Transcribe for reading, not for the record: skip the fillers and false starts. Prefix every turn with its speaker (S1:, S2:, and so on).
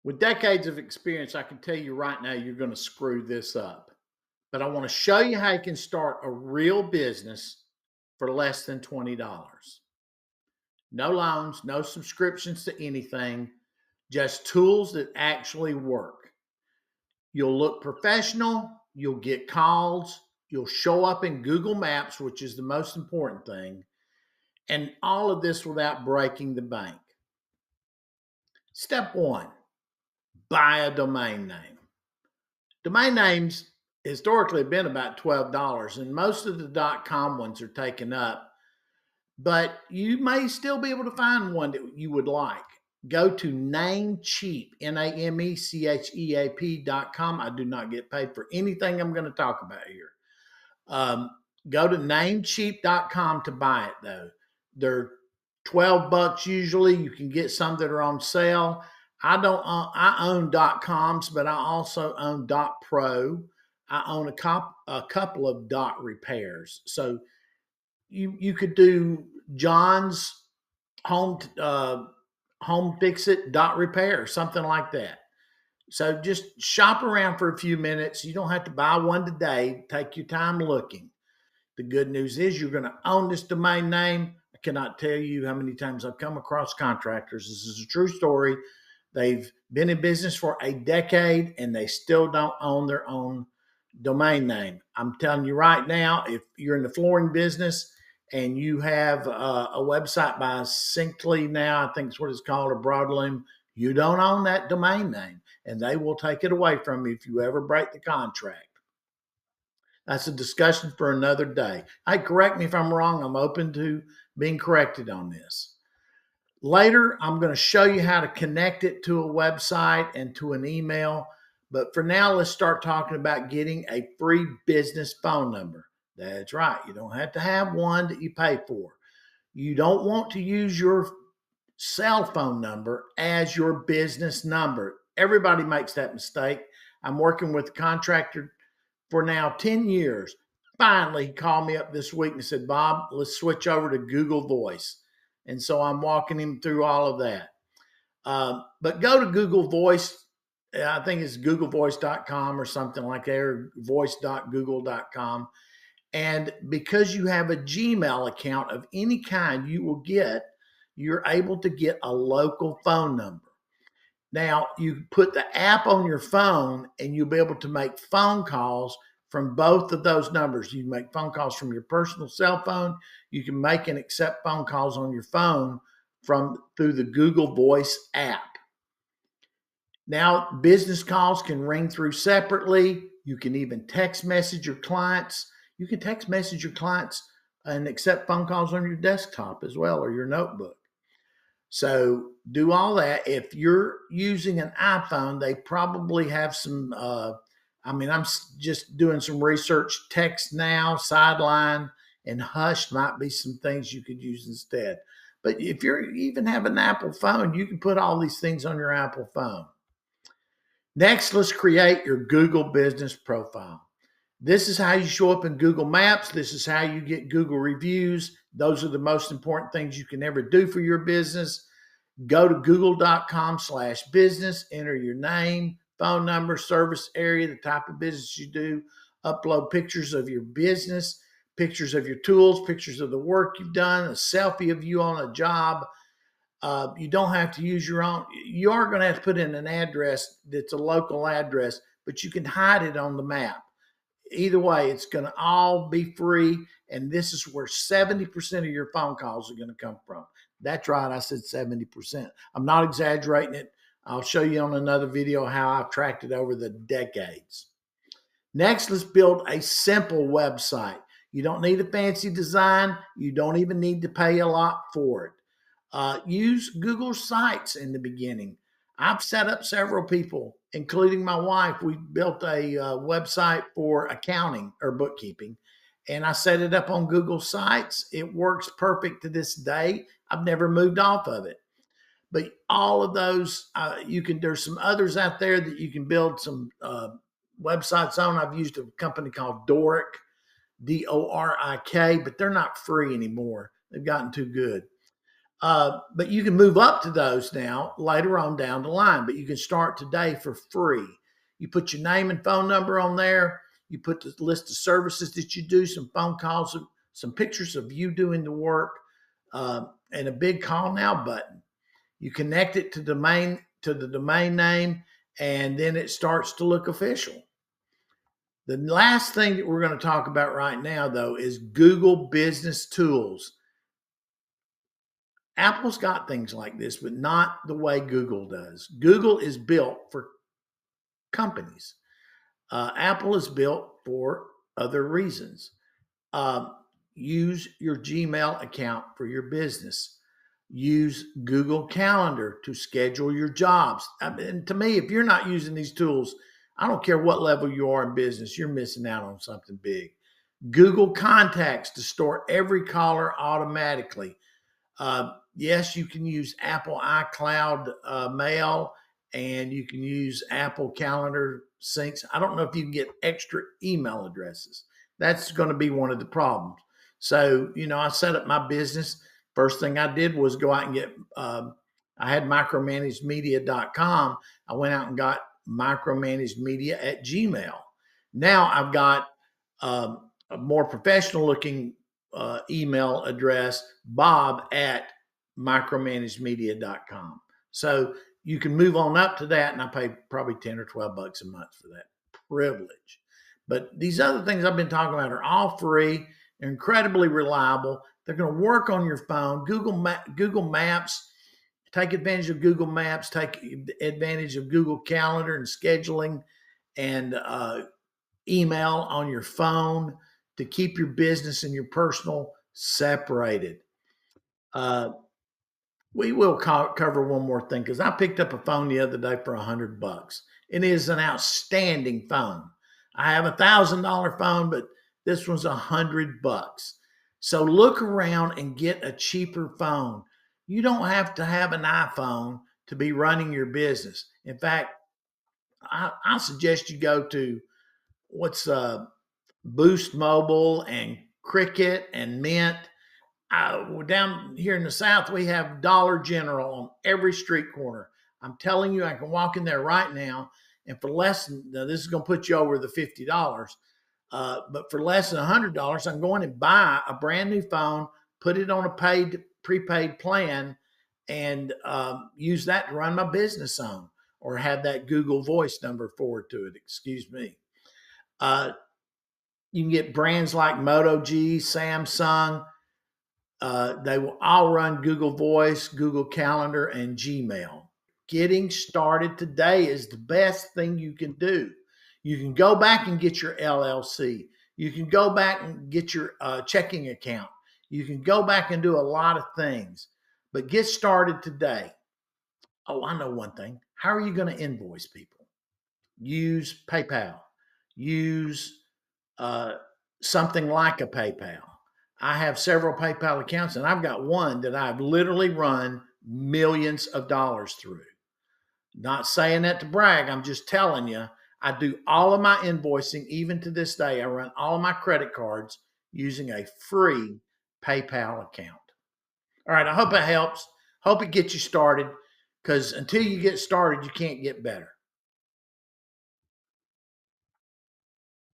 S1: With decades of experience, I can tell you right now, you're going to screw this up. But I want to show you how you can start a real business for less than $20. No loans, no subscriptions to anything, just tools that actually work. You'll look professional, you'll get calls, you'll show up in Google Maps, which is the most important thing, and all of this without breaking the bank. Step one, buy a domain name. Domain names historically have been about $12, and most of the .com ones are taken up, but you may still be able to find one that you would like. Go to Namecheap, Namecheap.com. I do not get paid for anything I'm going to talk about here. Go to Namecheap.com to buy it, though. They're $12 usually. You can get some that are on sale. I own .coms, but I also own .pro. I own a couple of .repairs. So you could do John's home fix it .repair, something like that. So just shop around for a few minutes. You don't have to buy one today. Take your time looking. The good news is you're going to own this domain name. I cannot tell you how many times I've come across contractors. This is a true story. They've been in business for a decade and they still don't own their own domain name. I'm telling you right now, if you're in the flooring business and you have a website by Syncly now, I think it's what it's called, or Broadloom, you don't own that domain name and they will take it away from you if you ever break the contract. That's a discussion for another day. Hey, correct me if I'm wrong. I'm open to being corrected on this. Later, I'm going to show you how to connect it to a website and to an email. But for now, let's start talking about getting a free business phone number. That's right. You don't have to have one that you pay for. You don't want to use your cell phone number as your business number. Everybody makes that mistake. I'm working with a contractor for now 10 years. Finally, he called me up this week and said, Bob, let's switch over to Google Voice. And so I'm walking him through all of that. But go to Google Voice. I think it's googlevoice.com or something like that, or voice.google.com. And because you have a Gmail account of any kind, you're able to get a local phone number. Now, you put the app on your phone and you'll be able to make phone calls from both of those numbers. You can make phone calls from your personal cell phone. You can make and accept phone calls on your phone through the Google Voice app. Now, business calls can ring through separately. You can even text message your clients. You can text message your clients and accept phone calls on your desktop as well, or your notebook. So do all that. If you're using an iPhone, they probably have some, I'm just doing some research. Text Now, Sideline, and Hush might be some things you could use instead. But if you even have an Apple phone, you can put all these things on your Apple phone. Next, let's create your Google business profile. This is how you show up in Google Maps. This is how you get Google reviews. Those are the most important things you can ever do for your business. Go to google.com/business, enter your name, phone number, service area, the type of business you do, upload pictures of your business, pictures of your tools, pictures of the work you've done, a selfie of you on a job. You don't have to use your own. You are going to have to put in an address that's a local address, but you can hide it on the map. Either way, it's going to all be free, and this is where 70% of your phone calls are going to come from. That's right, I said 70%. I'm not exaggerating it. I'll show you on another video how I've tracked it over the decades. Next, let's build a simple website. You don't need a fancy design. You don't even need to pay a lot for it. Use Google Sites in the beginning. I've set up several people, including my wife. We built a website for accounting or bookkeeping, and I set it up on Google Sites. It works perfect to this day. I've never moved off of it. But all of those, there's some others out there that you can build some websites on. I've used a company called Doric, Dorik, but they're not free anymore. They've gotten too good. But you can move up to those now later on down the line, but you can start today for free. You put your name and phone number on there. You put the list of services that you do, some phone calls, some pictures of you doing the work, and a big call now button. You connect it to the domain name, and then it starts to look official. The last thing that we're going to talk about right now, though, is Google Business Tools. Apple's got things like this, but not the way Google does. Google is built for companies. Apple is built for other reasons. Use your Gmail account for your business. Use Google Calendar to schedule your jobs. And to me, if you're not using these tools, I don't care what level you are in business, you're missing out on something big. Google Contacts to store every caller automatically. Yes, you can use Apple iCloud Mail, and you can use Apple Calendar syncs. I don't know if you can get extra email addresses. That's going to be one of the problems. So, I set up my business. First thing I did was go out and get, I had micromanagedmedia.com. I went out and got micromanagedmedia at Gmail. Now I've got a more professional looking email address, bob at micromanagedmedia.com. So you can move on up to that, and I pay probably 10 or 12 bucks a month for that privilege. But these other things I've been talking about are all free. They're incredibly reliable. They're going to work on your phone. Google Maps, take advantage of Google Maps, take advantage of Google Calendar and scheduling, and email on your phone to keep your business and your personal separated. We will cover one more thing, because I picked up a phone the other day for $100. It is an outstanding phone. I have $1,000 phone, but this one's $100. So look around and get a cheaper phone. You don't have to have an iPhone to be running your business. In fact, I suggest you go to what's Boost Mobile and Cricket and Mint. Down here in the South, we have Dollar General on every street corner. I'm telling you, I can walk in there right now, and for less than, now this is going to put you over the $50, but for less than $100, I'm going to buy a brand new phone, put it on a prepaid plan, and use that to run my business on, or have that Google Voice number forward to it. Excuse me. You can get brands like Moto G, Samsung. They will all run Google Voice, Google Calendar, and Gmail. Getting started today is the best thing you can do. You can go back and get your LLC. You can go back and get your checking account. You can go back and do a lot of things, but get started today. Oh, I know one thing. How are you going to invoice people? Use PayPal. Use something like a PayPal. I have several PayPal accounts, and I've got one that I've literally run millions of dollars through. Not saying that to brag. I'm just telling you, I do all of my invoicing. Even to this day, I run all of my credit cards using a free PayPal account. All right, I hope it helps. Hope it gets you started, because until you get started, you can't get better.